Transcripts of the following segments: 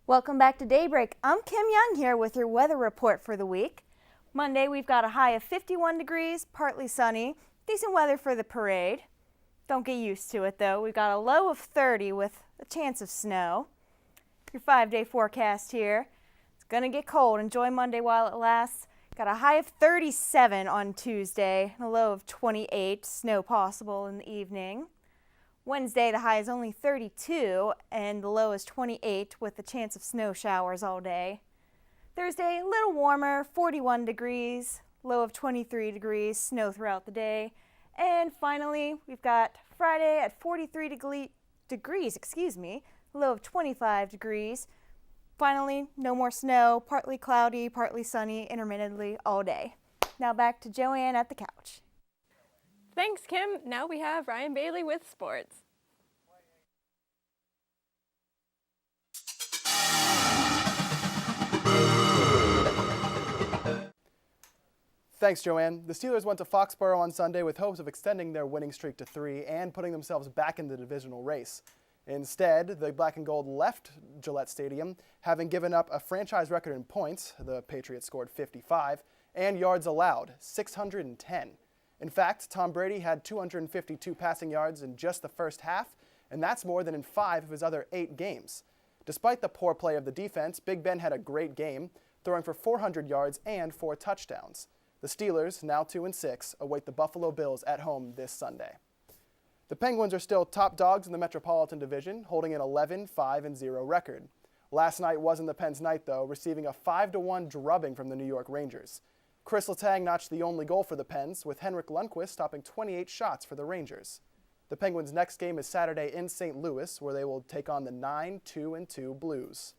Welcome back to Daybreak. I'm Kim Young here with your weather report for the week. Monday, we've got a high of 51 degrees, partly sunny, decent weather for the parade. Don't get used to it though. We've got a low of 30 with a chance of snow. Your 5-day forecast here. It's going to get cold. Enjoy Monday while it lasts. Got a high of 37 on Tuesday, and a low of 28. Snow possible in the evening. Wednesday, the high is only 32, and the low is 28 with a chance of snow showers all day. Thursday, a little warmer, 41 degrees, low of 23 degrees, snow throughout the day. And finally, we've got Friday at 43 degrees, low of 25 degrees. Finally, no more snow, partly cloudy, partly sunny, intermittently all day. Now back to Joanne at the couch. Thanks, Kim. Now we have Ryan Bailey with sports. Thanks, Joanne. The Steelers went to Foxborough on Sunday with hopes of extending their winning streak to 3 and putting themselves back in the divisional race. Instead, the Black and Gold left Gillette Stadium, having given up a franchise record in points, the Patriots scored 55, and yards allowed, 610. In fact, Tom Brady had 252 passing yards in just the first half, and that's more than in 5 of his other 8 games. Despite the poor play of the defense, Big Ben had a great game, throwing for 400 yards and 4 touchdowns. The Steelers, now 2-6, await the Buffalo Bills at home this Sunday. The Penguins are still top dogs in the Metropolitan Division, holding an 11-5-0 record. Last night wasn't the Pens' night, though, receiving a 5-1 drubbing from the New York Rangers. Chris Letang notched the only goal for the Pens, with Henrik Lundqvist stopping 28 shots for the Rangers. The Penguins' next game is Saturday in St. Louis, where they will take on the 9-2-2 Blues.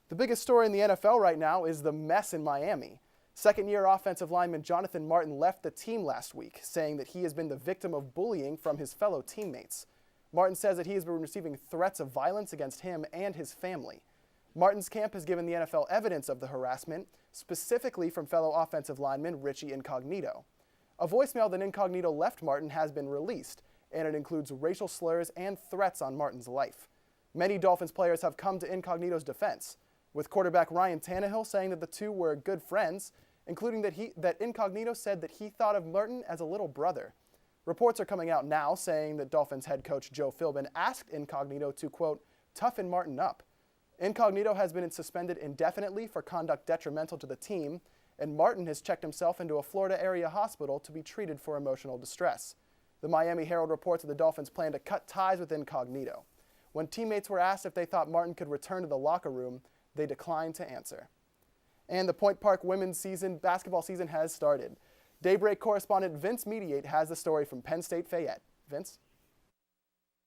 The biggest story in the NFL right now is the mess in Miami. Second-year offensive lineman Jonathan Martin left the team last week, saying that he has been the victim of bullying from his fellow teammates. Martin says that he has been receiving threats of violence against him and his family. Martin's camp has given the NFL evidence of the harassment, specifically from fellow offensive lineman Richie Incognito. A voicemail that Incognito left Martin has been released, and it includes racial slurs and threats on Martin's life. Many Dolphins players have come to Incognito's defense, with quarterback Ryan Tannehill saying that the two were good friends, including that Incognito said that he thought of Martin as a little brother. Reports are coming out now saying that Dolphins head coach Joe Philbin asked Incognito to, quote, toughen Martin up. Incognito has been suspended indefinitely for conduct detrimental to the team, and Martin has checked himself into a Florida area hospital to be treated for emotional distress. The Miami Herald reports that the Dolphins plan to cut ties with Incognito. When teammates were asked if they thought Martin could return to the locker room, they declined to answer. And the Point Park women's basketball season has started. Daybreak correspondent Vince Mediate has the story from Penn State Fayette. Vince?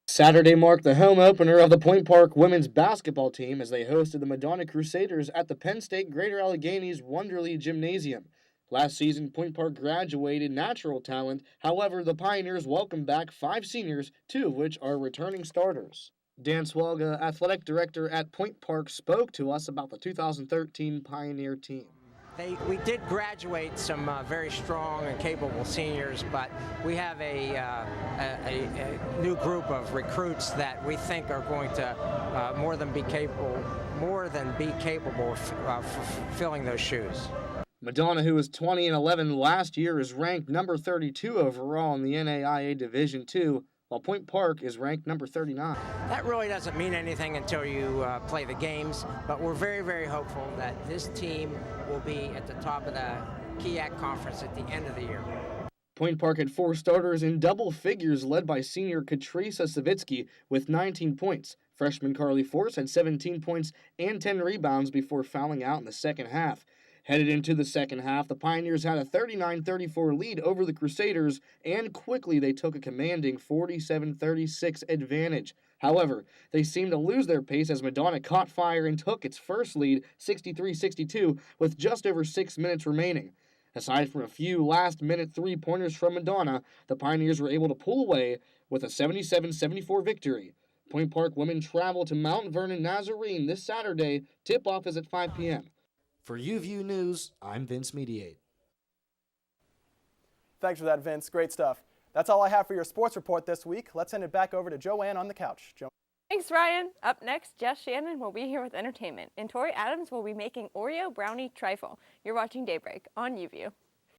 Saturday marked the home opener of the Point Park women's basketball team as they hosted the Madonna Crusaders at the Penn State Greater Allegheny's Wonderly Gymnasium. Last season, Point Park graduated natural talent. However, the Pioneers welcomed back 5 seniors, 2 of which are returning starters. Dan Swalga, athletic director at Point Park, spoke to us about the 2013 Pioneer team. We did graduate some very strong and capable seniors, but we have a new group of recruits that we think are going to more than be capable of filling those shoes. Madonna, who was 20-11 last year, is ranked number 32 overall in the NAIA Division II, while Point Park is ranked number 39. That really doesn't mean anything until you play the games, but we're very, very hopeful that this team will be at the top of the KIAC conference at the end of the year. Point Park had 4 starters in double figures, led by senior Katrisa Savitsky with 19 points. Freshman Carly Force had 17 points and 10 rebounds before fouling out in the second half. Headed into the second half, the Pioneers had a 39-34 lead over the Crusaders, and quickly they took a commanding 47-36 advantage. However, they seemed to lose their pace as Madonna caught fire and took its first lead, 63-62, with just over 6 minutes remaining. Aside from a few last-minute three-pointers from Madonna, the Pioneers were able to pull away with a 77-74 victory. Point Park women travel to Mount Vernon Nazarene this Saturday. Tip-off is at 5 p.m. For UView News, I'm Vince Mediate. Thanks for that, Vince. Great stuff. That's all I have for your sports report this week. Let's send it back over to Joanne on the couch. Thanks, Ryan. Up next, Jess Shannon will be here with entertainment, and Tori Adams will be making Oreo brownie trifle. You're watching Daybreak on UView.